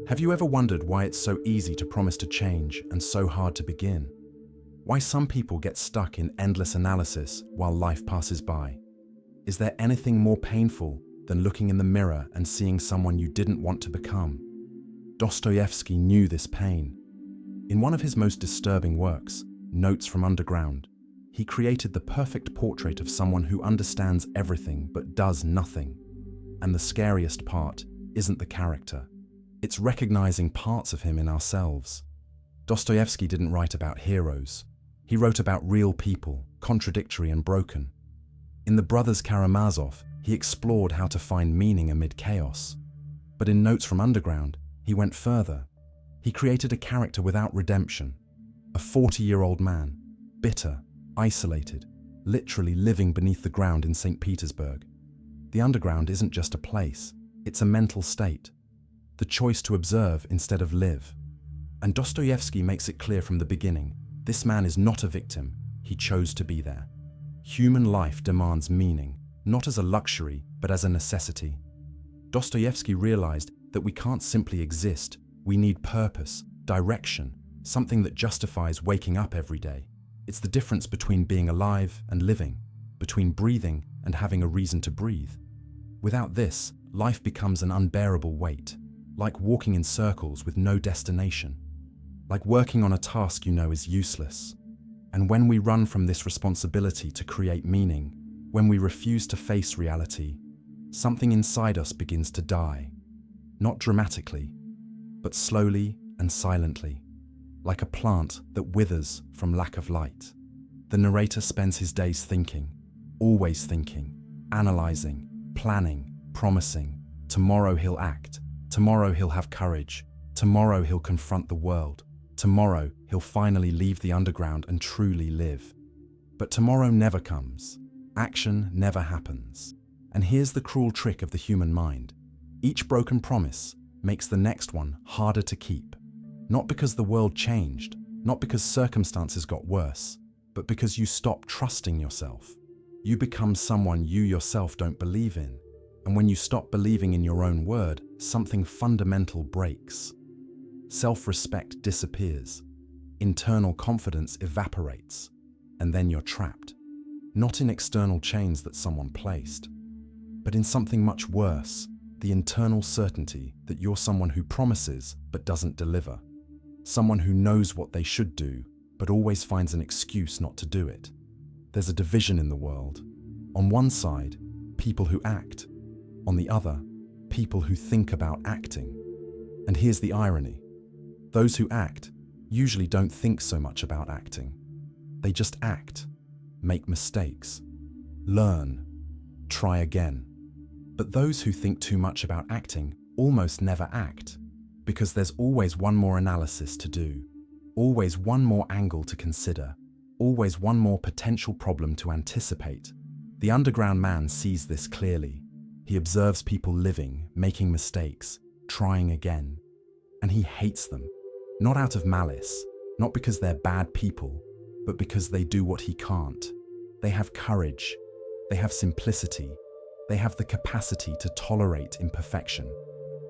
Have you ever wondered why it's so easy to promise to change and so hard to begin? Why some people get stuck in endless analysis while life passes by? Is there anything more painful than looking in the mirror and seeing someone you didn't want to become? Dostoevsky knew this pain. In one of his most disturbing works, Notes from Underground, he created the perfect portrait of someone who understands everything but does nothing. And the scariest part isn't the character. It's recognizing parts of him in ourselves. Dostoevsky didn't write about heroes. He wrote about real people, contradictory and broken. In The Brothers Karamazov, he explored how to find meaning amid chaos. But in Notes from Underground, he went further. He created a character without redemption, a 40-year-old man, bitter, isolated, literally living beneath the ground in St. Petersburg. The underground isn't just a place, it's a mental state. The choice to observe instead of live. And Dostoevsky makes it clear from the beginning, this man is not a victim, he chose to be there. Human life demands meaning, not as a luxury, but as a necessity. Dostoevsky realized that we can't simply exist, we need purpose, direction, something that justifies waking up every day. It's the difference between being alive and living, between breathing and having a reason to breathe. Without this, life becomes an unbearable weight, like walking in circles with no destination, like working on a task you know is useless. And when we run from this responsibility to create meaning, when we refuse to face reality, something inside us begins to die. Not dramatically, but slowly and silently, like a plant that withers from lack of light. The narrator spends his days thinking, always thinking, analyzing, planning, promising. Tomorrow he'll act. Tomorrow he'll have courage. Tomorrow he'll confront the world. Tomorrow he'll finally leave the underground and truly live. But tomorrow never comes. Action never happens. And here's the cruel trick of the human mind. Each broken promise makes the next one harder to keep. Not because the world changed, not because circumstances got worse, but because you stop trusting yourself. You become someone you yourself don't believe in. And when you stop believing in your own word, something fundamental breaks. Self-respect disappears. Internal confidence evaporates. And then you're trapped. Not in external chains that someone placed, but in something much worse, the internal certainty that you're someone who promises but doesn't deliver. Someone who knows what they should do, but always finds an excuse not to do it. There's a division in the world. On one side, people who act. On the other, people who think about acting. And here's the irony. Those who act usually don't think so much about acting. They just act, make mistakes, learn, try again. But those who think too much about acting almost never act, because there's always one more analysis to do, always one more angle to consider, always one more potential problem to anticipate. The underground man sees this clearly. He observes people living, making mistakes, trying again. And he hates them, not out of malice, not because they're bad people, but because they do what he can't. They have courage, they have simplicity, they have the capacity to tolerate imperfection.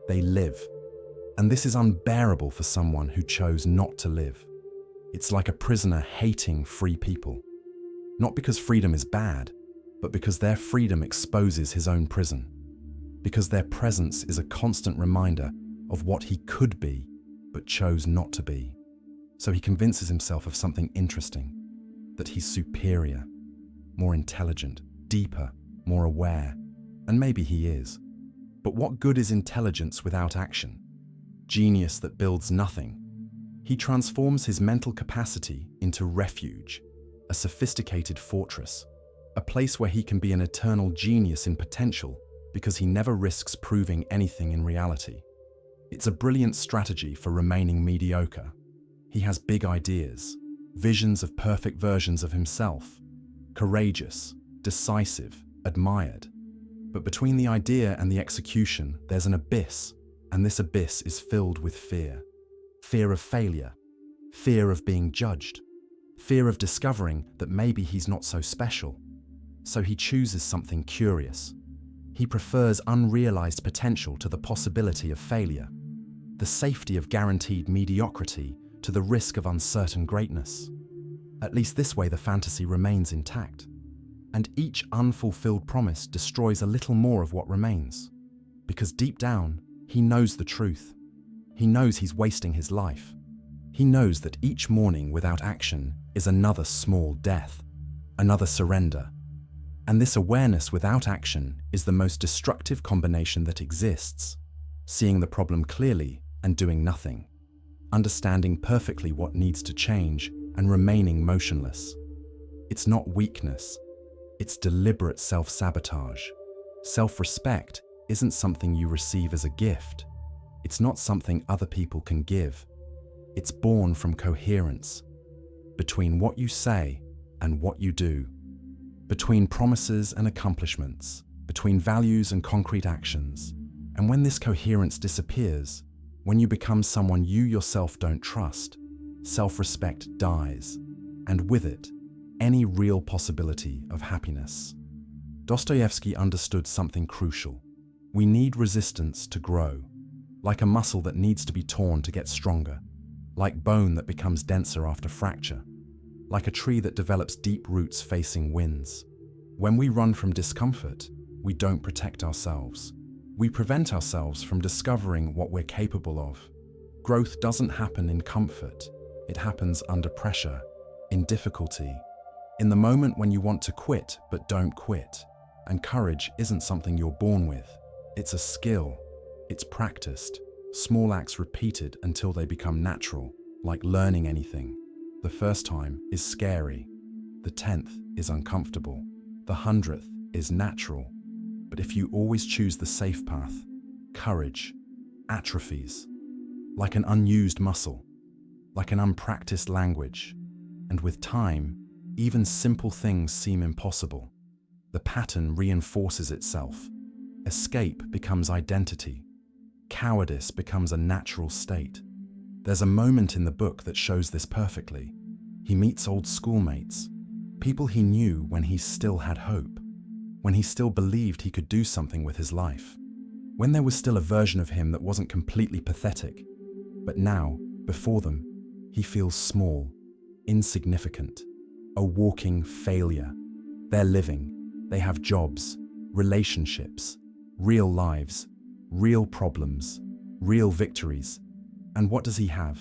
They live. And this is unbearable for someone who chose not to live. It's like a prisoner hating free people. Not because freedom is bad, but because their freedom exposes his own prison. Because their presence is a constant reminder of what he could be, but chose not to be. So he convinces himself of something interesting, that he's superior, more intelligent, deeper, more aware. And maybe he is. But what good is intelligence without action? Genius that builds nothing. He transforms his mental capacity into refuge, a sophisticated fortress, a place where he can be an eternal genius in potential because he never risks proving anything in reality. It's a brilliant strategy for remaining mediocre. He has big ideas, visions of perfect versions of himself, courageous, decisive, admired. But between the idea and the execution, there's an abyss, and this abyss is filled with fear. Fear of failure, fear of being judged, fear of discovering that maybe he's not so special. So he chooses something curious. He prefers unrealized potential to the possibility of failure. the safety of guaranteed mediocrity to the risk of uncertain greatness. At least this way the fantasy remains intact, and each unfulfilled promise destroys a little more of what remains. Because deep down, he knows the truth. He knows he's wasting his life. He knows that each morning without action is another small death, another surrender. And this awareness without action is the most destructive combination that exists. Seeing the problem clearly and doing nothing. Understanding perfectly what needs to change and remaining motionless. It's not weakness. It's deliberate self-sabotage. Self-respect isn't something you receive as a gift. It's not something other people can give. It's born from coherence between what you say and what you do, between promises and accomplishments, between values and concrete actions. And when this coherence disappears, when you become someone you yourself don't trust, self-respect dies, and with it, any real possibility of happiness. Dostoevsky understood something crucial. We need resistance to grow, like a muscle that needs to be torn to get stronger, like bone that becomes denser after fracture, like a tree that develops deep roots facing winds. When we run from discomfort, we don't protect ourselves. We prevent ourselves from discovering what we're capable of. Growth doesn't happen in comfort. It happens under pressure, in difficulty, in the moment when you want to quit but don't quit. And courage isn't something you're born with. It's a skill. It's practiced. Small acts repeated until they become natural, like learning anything. The first time is scary. The 10th is uncomfortable. The 100th is natural. But if you always choose the safe path, courage atrophies, like an unused muscle, like an unpracticed language. And with time, even simple things seem impossible. The pattern reinforces itself. Escape becomes identity. Cowardice becomes a natural state. There's a moment in the book that shows this perfectly. He meets old schoolmates, people he knew when he still had hope, when he still believed he could do something with his life, when there was still a version of him that wasn't completely pathetic. But now, before them, he feels small, insignificant, a walking failure. They're living. They have jobs, relationships, real lives, real problems, real victories. And what does he have?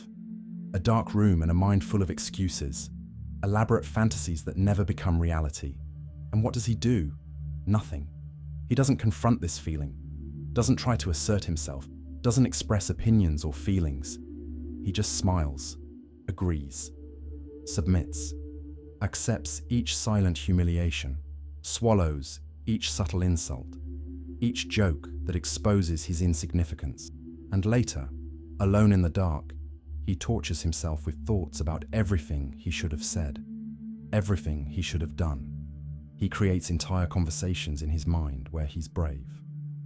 A dark room and a mind full of excuses, elaborate fantasies that never become reality. And what does he do? Nothing. He doesn't confront this feeling, doesn't try to assert himself, doesn't express opinions or feelings. He just smiles, agrees, submits, accepts each silent humiliation, swallows each subtle insult, each joke that exposes his insignificance. And later, alone in the dark, he tortures himself with thoughts about everything he should have said, everything he should have done. He creates entire conversations in his mind where he's brave,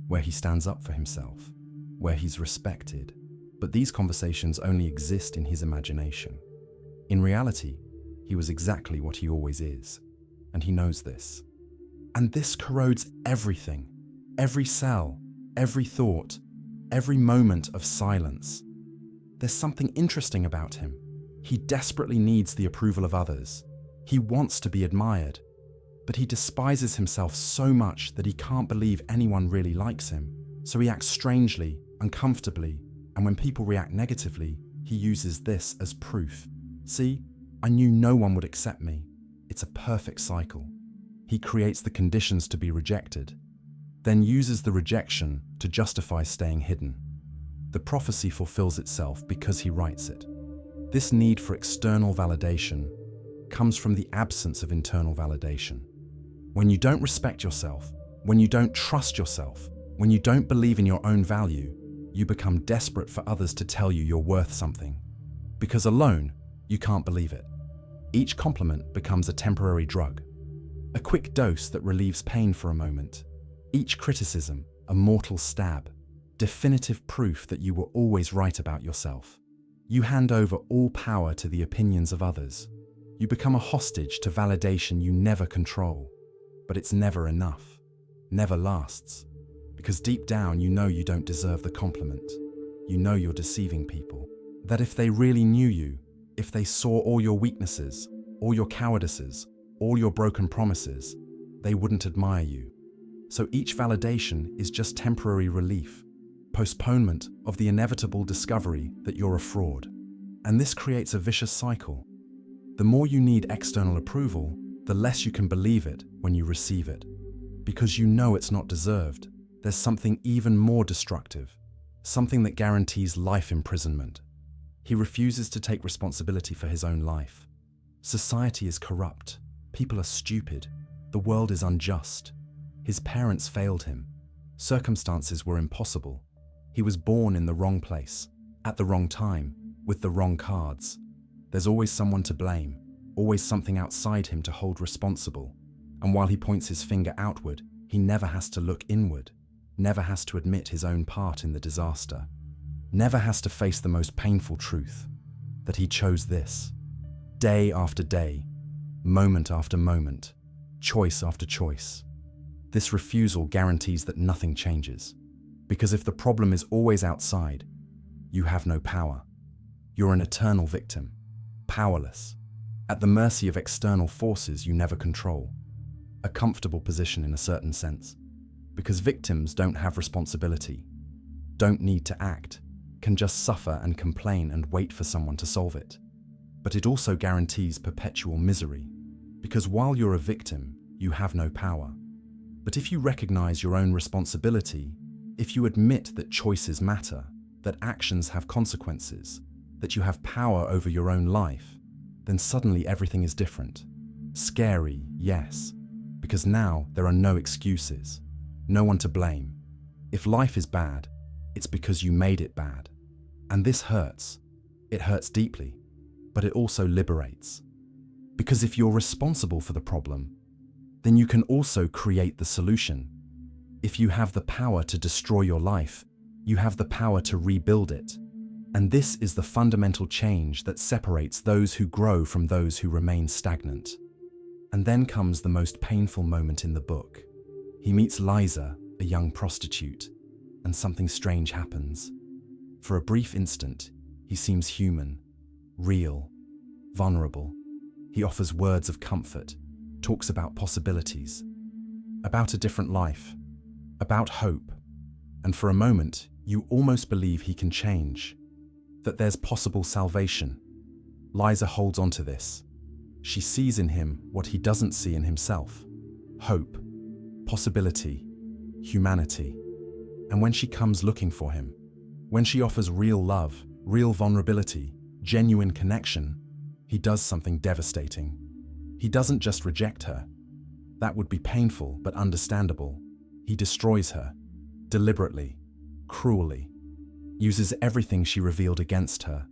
where he stands up for himself, where he's respected. But these conversations only exist in his imagination. In reality, he was exactly what he always is, and he knows this. And this corrodes everything, every cell, every thought, every moment of silence. There's something interesting about him. He desperately needs the approval of others. He wants to be admired, but he despises himself so much that he can't believe anyone really likes him. So he acts strangely, uncomfortably, and when people react negatively, he uses this as proof. See, I knew no one would accept me. It's a perfect cycle. He creates the conditions to be rejected, then uses the rejection to justify staying hidden. The prophecy fulfills itself because he writes it. This need for external validation comes from the absence of internal validation. When you don't respect yourself, when you don't trust yourself, when you don't believe in your own value, you become desperate for others to tell you you're worth something. Because alone, you can't believe it. Each compliment becomes a temporary drug, a quick dose that relieves pain for a moment. Each criticism, a mortal stab, definitive proof that you were always right about yourself. You hand over all power to the opinions of others. You become a hostage to validation you never control. But it's never enough, never lasts, because deep down you know you don't deserve the compliment. you know you're deceiving people. That if they really knew you, if they saw all your weaknesses, all your cowardices, all your broken promises, they wouldn't admire you. So each validation is just temporary relief, postponement of the inevitable discovery that you're a fraud. And this creates a vicious cycle. The more you need external approval, the less you can believe it when you receive it. Because you know it's not deserved, there's something even more destructive, something that guarantees life imprisonment. He refuses to take responsibility for his own life. Society is corrupt, people are stupid, the world is unjust. His parents failed him. Circumstances were impossible. He was born in the wrong place, at the wrong time, with the wrong cards. There's always someone to blame, always something outside him to hold responsible. And while he points his finger outward, he never has to look inward, never has to admit his own part in the disaster, never has to face the most painful truth, that he chose this. Day after day, moment after moment, choice after choice. This refusal guarantees that nothing changes. Because if the problem is always outside, you have no power. You're an eternal victim, powerless, at the mercy of external forces you never control. A comfortable position in a certain sense. Because victims don't have responsibility, don't need to act, can just suffer and complain and wait for someone to solve it. But it also guarantees perpetual misery. Because while you're a victim, you have no power. But if you recognize your own responsibility, if you admit that choices matter, that actions have consequences, that you have power over your own life, then suddenly everything is different. Scary, yes, because now there are no excuses, no one to blame. If life is bad, it's because you made it bad. And this hurts. It hurts deeply, but it also liberates. Because if you're responsible for the problem, then you can also create the solution. If you have the power to destroy your life, you have the power to rebuild it. And this is the fundamental change that separates those who grow from those who remain stagnant. And then comes the most painful moment in the book. He meets Liza, a young prostitute, and something strange happens. For a brief instant, he seems human, real, vulnerable. He offers words of comfort, talks about possibilities, about a different life, about hope. And for a moment, you almost believe he can change, that there's possible salvation. Liza holds on to this. She sees in him what he doesn't see in himself: hope, possibility, humanity. And when she comes looking for him, when she offers real love, real vulnerability, genuine connection, he does something devastating. He doesn't just reject her. That would be painful but understandable. He destroys her, deliberately, cruelly, uses everything she revealed against her,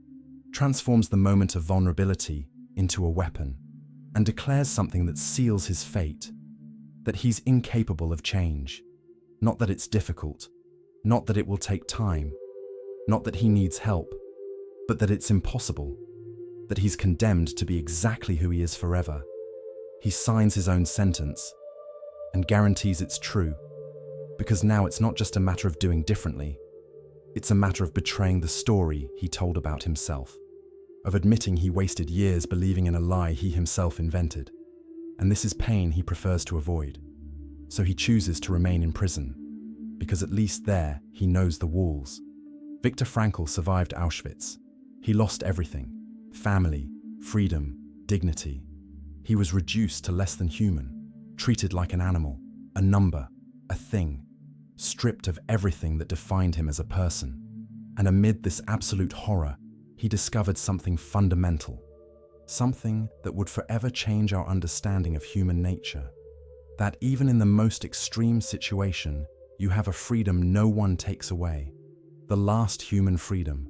transforms the moment of vulnerability into a weapon, and declares something that seals his fate, that he's incapable of change. Not that it's difficult, not that it will take time, not that he needs help, but that it's impossible, that he's condemned to be exactly who he is forever. He signs his own sentence and guarantees it's true, because now it's not just a matter of doing differently, it's a matter of betraying the story he told about himself, of admitting he wasted years believing in a lie he himself invented. And this is pain he prefers to avoid. So he chooses to remain in prison, because at least there he knows the walls. Viktor Frankl survived Auschwitz. He lost everything: family, freedom, dignity. He was reduced to less than human, treated like an animal, a number, a thing, stripped of everything that defined him as a person. And amid this absolute horror, he discovered something fundamental, something that would forever change our understanding of human nature. That even in the most extreme situation, you have a freedom no one takes away. The last human freedom,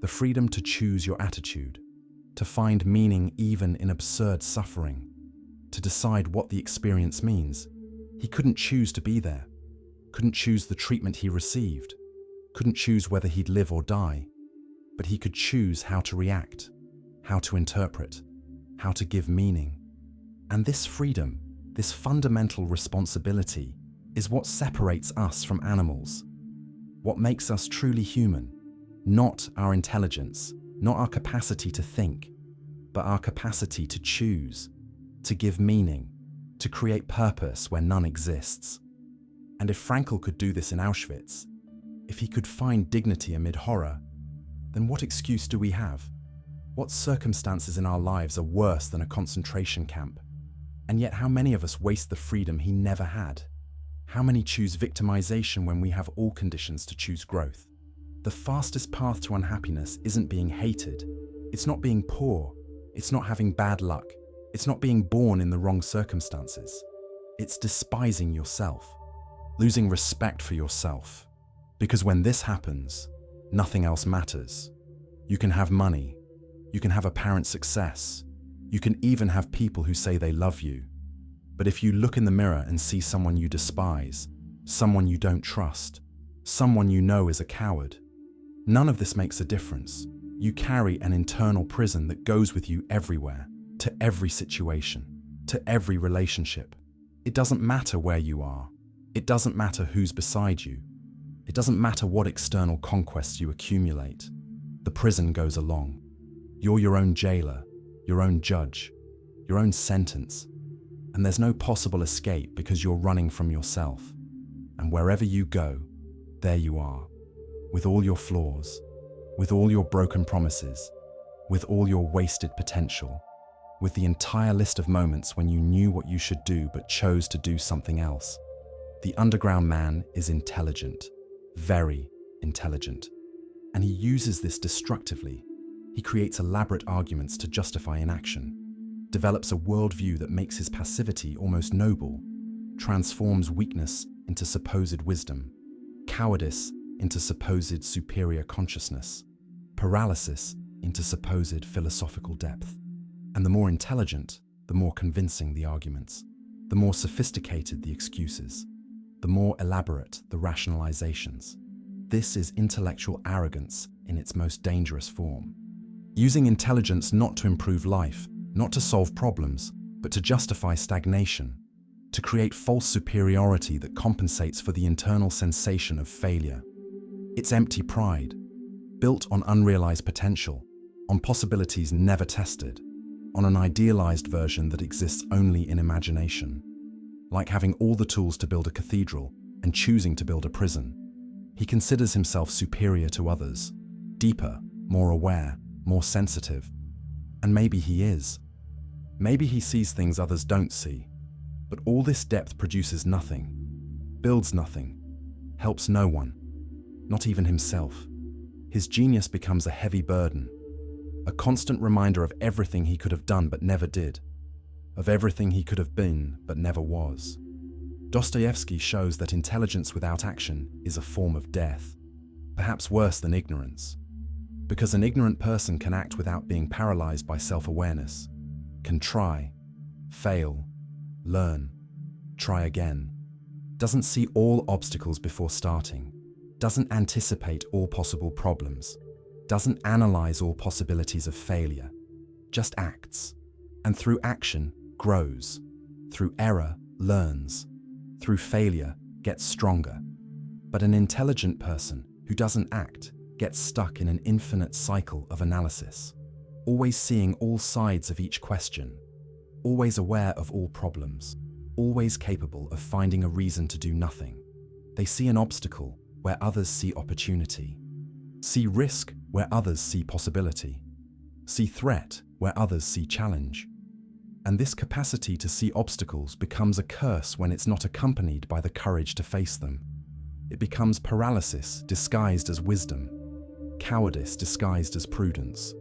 the freedom to choose your attitude, to find meaning even in absurd suffering, to decide what the experience means. He couldn't choose to be there, couldn't choose the treatment he received, couldn't choose whether he'd live or die, but he could choose how to react, how to interpret, how to give meaning. And this freedom, this fundamental responsibility, is what separates us from animals, what makes us truly human. Not our intelligence, not our capacity to think, but our capacity to choose, to give meaning, to create purpose where none exists. And if Frankl could do this in Auschwitz, if he could find dignity amid horror, then what excuse do we have? What circumstances in our lives are worse than a concentration camp? And yet how many of us waste the freedom he never had? How many choose victimization when we have all conditions to choose growth? The fastest path to unhappiness isn't being hated. It's not being poor. It's not having bad luck. It's not being born in the wrong circumstances. It's despising yourself, losing respect for yourself. Because when this happens, nothing else matters. You can have money. You can have apparent success. You can even have people who say they love you. But if you look in the mirror and see someone you despise, someone you don't trust, someone you know is a coward, none of this makes a difference. You carry an internal prison that goes with you everywhere, to every situation, to every relationship. It doesn't matter where you are. It doesn't matter who's beside you. It doesn't matter what external conquests you accumulate. The prison goes along. You're your own jailer, your own judge, your own sentence. And there's no possible escape because you're running from yourself. And wherever you go, there you are, with all your flaws, with all your broken promises, with all your wasted potential, with the entire list of moments when you knew what you should do but chose to do something else. The underground man is intelligent, very intelligent, and he uses this destructively. He creates elaborate arguments to justify inaction, develops a worldview that makes his passivity almost noble, transforms weakness into supposed wisdom, cowardice into supposed superior consciousness, paralysis into supposed philosophical depth. And the more intelligent, the more convincing the arguments, the more sophisticated the excuses, the more elaborate the rationalizations. This is intellectual arrogance in its most dangerous form. Using intelligence not to improve life, not to solve problems, but to justify stagnation, to create false superiority that compensates for the internal sensation of failure. It's empty pride, built on unrealized potential, on possibilities never tested, on an idealized version that exists only in imagination. Like having all the tools to build a cathedral and choosing to build a prison. He considers himself superior to others, deeper, more aware, more sensitive. And maybe he is. Maybe he sees things others don't see. But all this depth produces nothing, builds nothing, helps no one, not even himself. His genius becomes a heavy burden, a constant reminder of everything he could have done but never did, of everything he could have been but never was. Dostoevsky shows that intelligence without action is a form of death, perhaps worse than ignorance. Because an ignorant person can act without being paralyzed by self-awareness, can try, fail, learn, try again, doesn't see all obstacles before starting, doesn't anticipate all possible problems, doesn't analyze all possibilities of failure, just acts, and through action grows, through error learns, through failure gets stronger. But an intelligent person who doesn't act gets stuck in an infinite cycle of analysis, always seeing all sides of each question, always aware of all problems, always capable of finding a reason to do nothing. They see an obstacle where others see opportunity, see risk where others see possibility, see threat where others see challenge. And this capacity to see obstacles becomes a curse when it's not accompanied by the courage to face them. It becomes paralysis disguised as wisdom, cowardice disguised as prudence,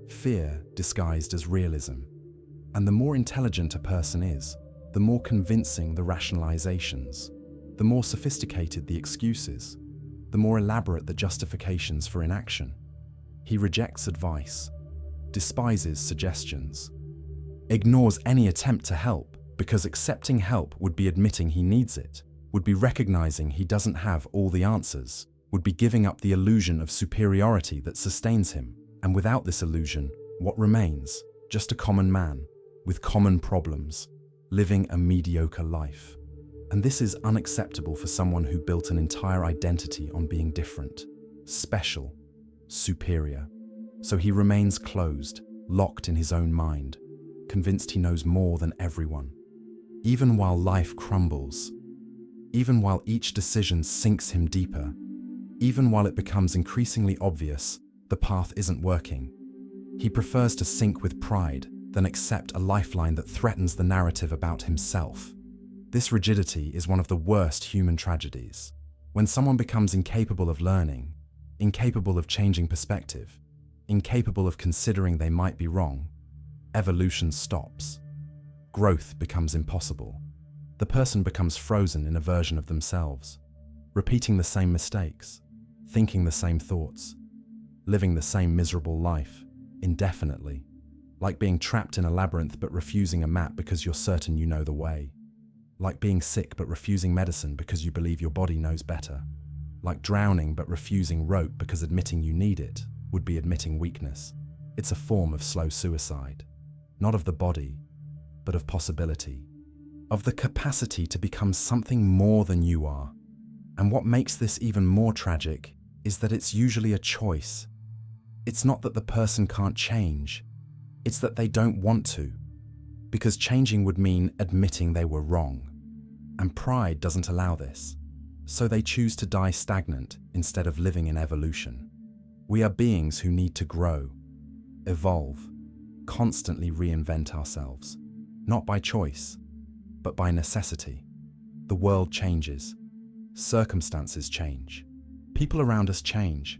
fear disguised as realism. And the more intelligent a person is, the more convincing the rationalizations, the more sophisticated the excuses, the more elaborate the justifications for inaction. He rejects advice, despises suggestions, ignores any attempt to help, because accepting help would be admitting he needs it, would be recognizing he doesn't have all the answers, would be giving up the illusion of superiority that sustains him. And without this illusion, what remains? Just a common man, with common problems, living a mediocre life. And this is unacceptable for someone who built an entire identity on being different, special, superior. So he remains closed, locked in his own mind, convinced he knows more than everyone. Even while life crumbles, even while each decision sinks him deeper, even while it becomes increasingly obvious the path isn't working, he prefers to sink with pride than accept a lifeline that threatens the narrative about himself. This rigidity is one of the worst human tragedies. When someone becomes incapable of learning, incapable of changing perspective, incapable of considering they might be wrong, evolution stops. Growth becomes impossible. The person becomes frozen in a version of themselves, repeating the same mistakes, thinking the same thoughts, living the same miserable life indefinitely, like being trapped in a labyrinth but refusing a map because you're certain you know the way, like being sick but refusing medicine because you believe your body knows better, like drowning but refusing rope because admitting you need it would be admitting weakness. It's a form of slow suicide, not of the body, but of possibility, of the capacity to become something more than you are. And what makes this even more tragic is that it's usually a choice. It's not that the person can't change, it's that they don't want to, because changing would mean admitting they were wrong. And pride doesn't allow this, so they choose to die stagnant instead of living in evolution. We are beings who need to grow, evolve, constantly reinvent ourselves, not by choice, but by necessity. The world changes, circumstances change, people around us change,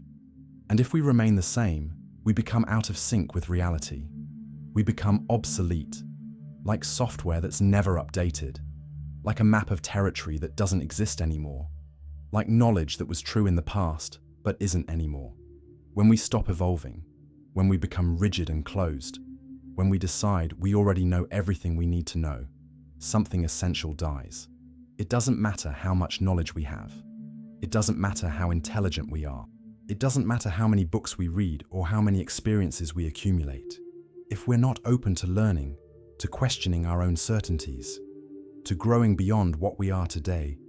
and if we remain the same, we become out of sync with reality. We become obsolete, like software that's never updated, like a map of territory that doesn't exist anymore, like knowledge that was true in the past but isn't anymore. When we stop evolving, when we become rigid and closed, when we decide we already know everything we need to know, something essential dies. It doesn't matter how much knowledge we have. It doesn't matter how intelligent we are. It doesn't matter how many books we read or how many experiences we accumulate. If we're not open to learning, to questioning our own certainties, to growing beyond what we are today,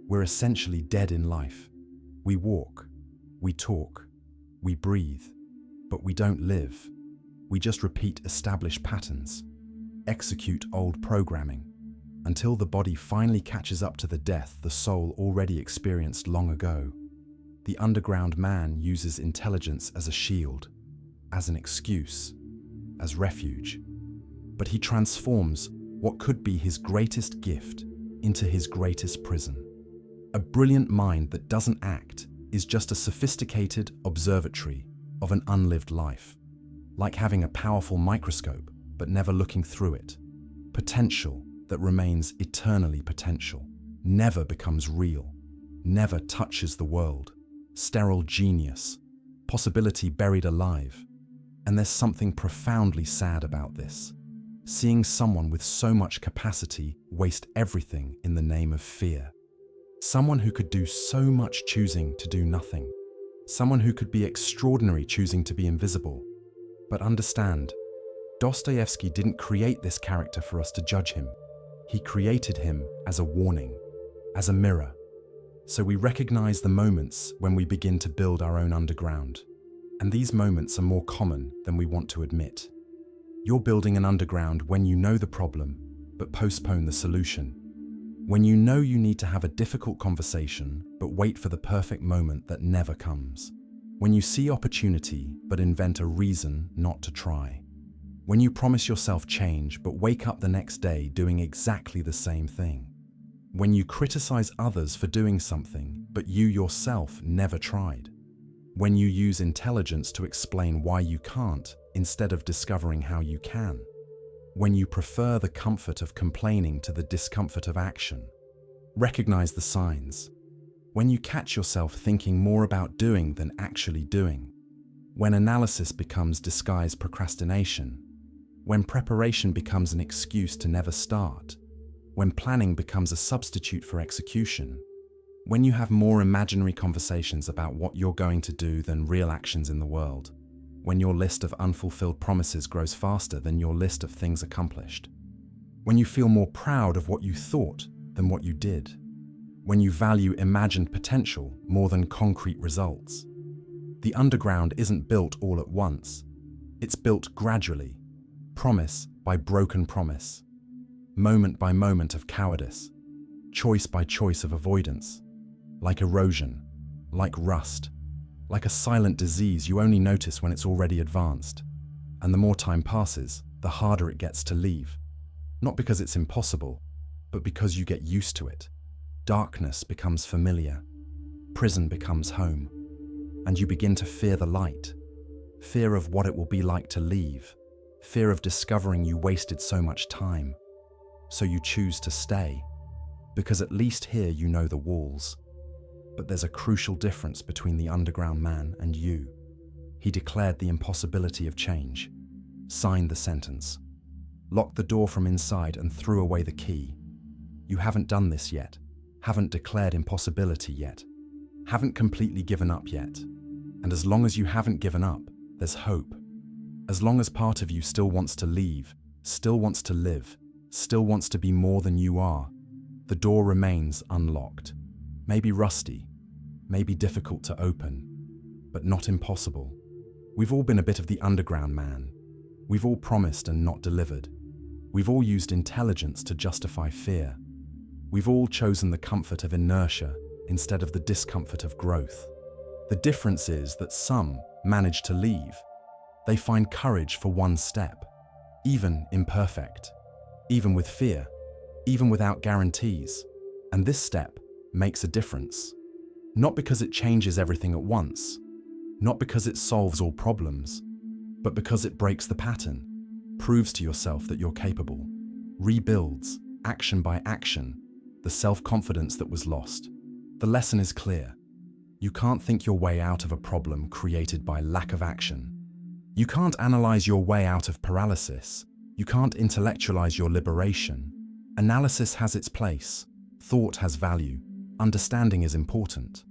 we're essentially dead in life. We walk, we talk, we breathe, but we don't live. We just repeat established patterns, execute old programming, until the body finally catches up to the death the soul already experienced long ago. The underground man uses intelligence as a shield, as an excuse, as refuge, but he transforms what could be his greatest gift into his greatest prison. A brilliant mind that doesn't act is just a sophisticated observatory of an unlived life, like having a powerful microscope but never looking through it. Potential that remains eternally potential, never becomes real, never touches the world. Sterile genius, possibility buried alive. And there's something profoundly sad about this. Seeing someone with so much capacity waste everything in the name of fear. Someone who could do so much choosing to do nothing. Someone who could be extraordinary choosing to be invisible. But understand, Dostoevsky didn't create this character for us to judge him. He created him as a warning, as a mirror. So we recognize the moments when we begin to build our own underground. And these moments are more common than we want to admit. You're building an underground when you know the problem, but postpone the solution. When you know you need to have a difficult conversation, but wait for the perfect moment that never comes. When you see opportunity, but invent a reason not to try. When you promise yourself change, but wake up the next day doing exactly the same thing. When you criticize others for doing something, but you yourself never tried. When you use intelligence to explain why you can't, instead of discovering how you can. When you prefer the comfort of complaining to the discomfort of action. Recognize the signs. When you catch yourself thinking more about doing than actually doing. When analysis becomes disguised procrastination. When preparation becomes an excuse to never start. When planning becomes a substitute for execution. When you have more imaginary conversations about what you're going to do than real actions in the world. When your list of unfulfilled promises grows faster than your list of things accomplished. When you feel more proud of what you thought than what you did. When you value imagined potential more than concrete results. The underground isn't built all at once. It's built gradually, promise by broken promise, moment by moment of cowardice, choice by choice of avoidance, like erosion, like rust, like a silent disease you only notice when it's already advanced. And the more time passes, the harder it gets to leave. Not because it's impossible, but because you get used to it. Darkness becomes familiar. Prison becomes home. And you begin to fear the light. Fear of what it will be like to leave. Fear of discovering you wasted so much time. So you choose to stay. Because at least here you know the walls. But there's a crucial difference between the underground man and you. He declared the impossibility of change, signed the sentence, locked the door from inside and threw away the key. You haven't done this yet, haven't declared impossibility yet, haven't completely given up yet. And as long as you haven't given up, there's hope. As long as part of you still wants to leave, still wants to live, still wants to be more than you are, the door remains unlocked. Maybe rusty, maybe difficult to open, but not impossible. We've all been a bit of the underground man. We've all promised and not delivered. We've all used intelligence to justify fear. We've all chosen the comfort of inertia instead of the discomfort of growth. The difference is that some manage to leave. They find courage for one step, even imperfect, even with fear, even without guarantees. And this step makes a difference. Not because it changes everything at once, not because it solves all problems, but because it breaks the pattern, proves to yourself that you're capable, rebuilds, action by action, the self-confidence that was lost. The lesson is clear. You can't think your way out of a problem created by lack of action. You can't analyze your way out of paralysis. You can't intellectualize your liberation. Analysis has its place. Thought has value. Understanding is important.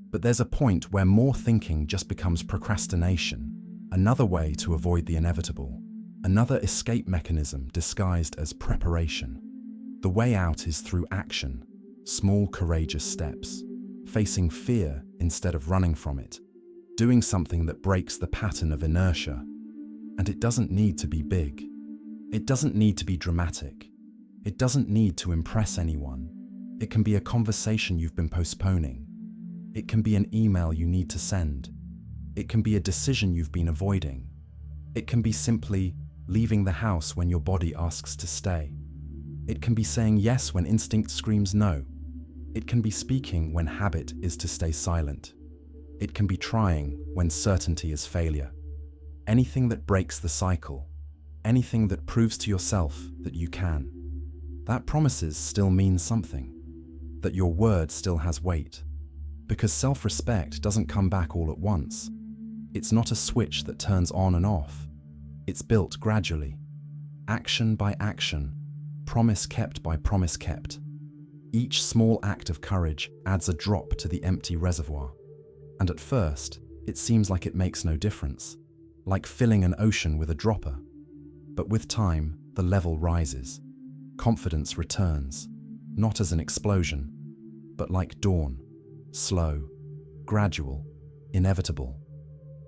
But there's a point where more thinking just becomes procrastination, another way to avoid the inevitable, another escape mechanism disguised as preparation. The way out is through action, small courageous steps, facing fear instead of running from it, doing something that breaks the pattern of inertia. And it doesn't need to be big. It doesn't need to be dramatic. It doesn't need to impress anyone. It can be a conversation you've been postponing. It can be an email you need to send. It can be a decision you've been avoiding. It can be simply leaving the house when your body asks to stay. It can be saying yes when instinct screams no. It can be speaking when habit is to stay silent. It can be trying when certainty is failure. Anything that breaks the cycle, anything that proves to yourself that you can. That promises still means something, that your word still has weight. Because self-respect doesn't come back all at once. It's not a switch that turns on and off. It's built gradually, action by action, promise kept by promise kept. Each small act of courage adds a drop to the empty reservoir. And at first, it seems like it makes no difference, like filling an ocean with a dropper. But with time, the level rises. Confidence returns, not as an explosion, but like dawn, slow, gradual, inevitable.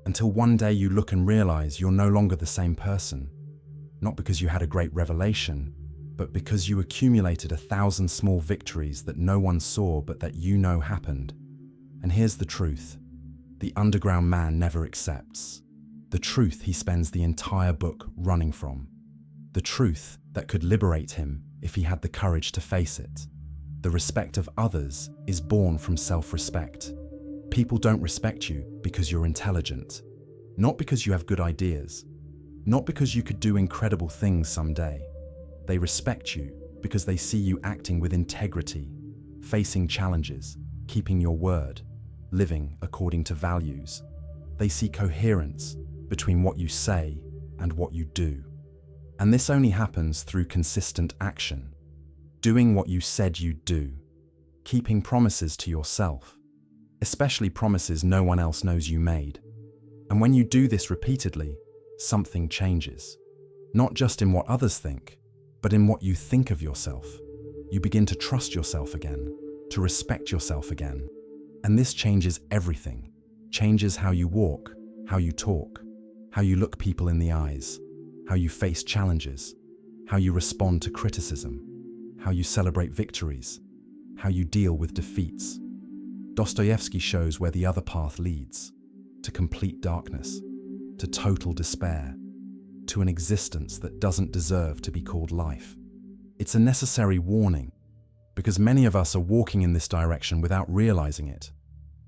Until one day you look and realize you're no longer the same person, not because you had a great revelation, but because you accumulated 1,000 small victories that no one saw but that you know happened. And here's the truth. The underground man never accepts. The truth he spends the entire book running from. The truth that could liberate him if he had the courage to face it. The respect of others is born from self-respect. People don't respect you because you're intelligent, not because you have good ideas, not because you could do incredible things someday. They respect you because they see you acting with integrity, facing challenges, keeping your word, living according to values. They see coherence between what you say and what you do. And this only happens through consistent action, doing what you said you'd do, keeping promises to yourself, especially promises no one else knows you made. And when you do this repeatedly, something changes. Not just in what others think, but in what you think of yourself. You begin to trust yourself again, to respect yourself again. And this changes everything. changes how you walk, how you talk, how you look people in the eyes, how you face challenges, how you respond to criticism, how you celebrate victories, how you deal with defeats. Dostoevsky shows where the other path leads, to complete darkness, to total despair, to an existence that doesn't deserve to be called life. It's a necessary warning, because many of us are walking in this direction without realizing it,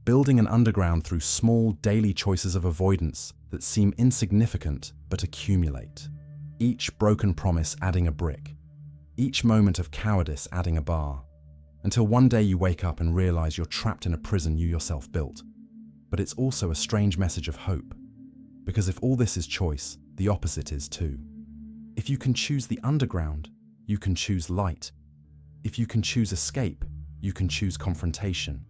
building an underground through small daily choices of avoidance that seem insignificant but accumulate. Each broken promise adding a brick, each moment of cowardice adding a bar, until one day you wake up and realize you're trapped in a prison you yourself built. But it's also a strange message of hope, because if all this is choice, the opposite is too. If you can choose the underground, you can choose light. If you can choose escape, you can choose confrontation.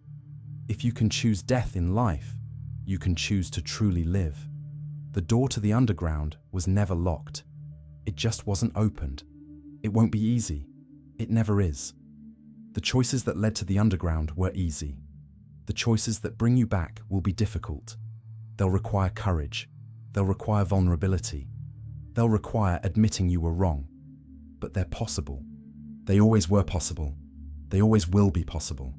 If you can choose death in life, you can choose to truly live. The door to the underground was never locked. It just wasn't opened. It won't be easy. It never is. The choices that led to the underground were easy. The choices that bring you back will be difficult. They'll require courage. They'll require vulnerability. They'll require admitting you were wrong. But they're possible. They always were possible. They always will be possible.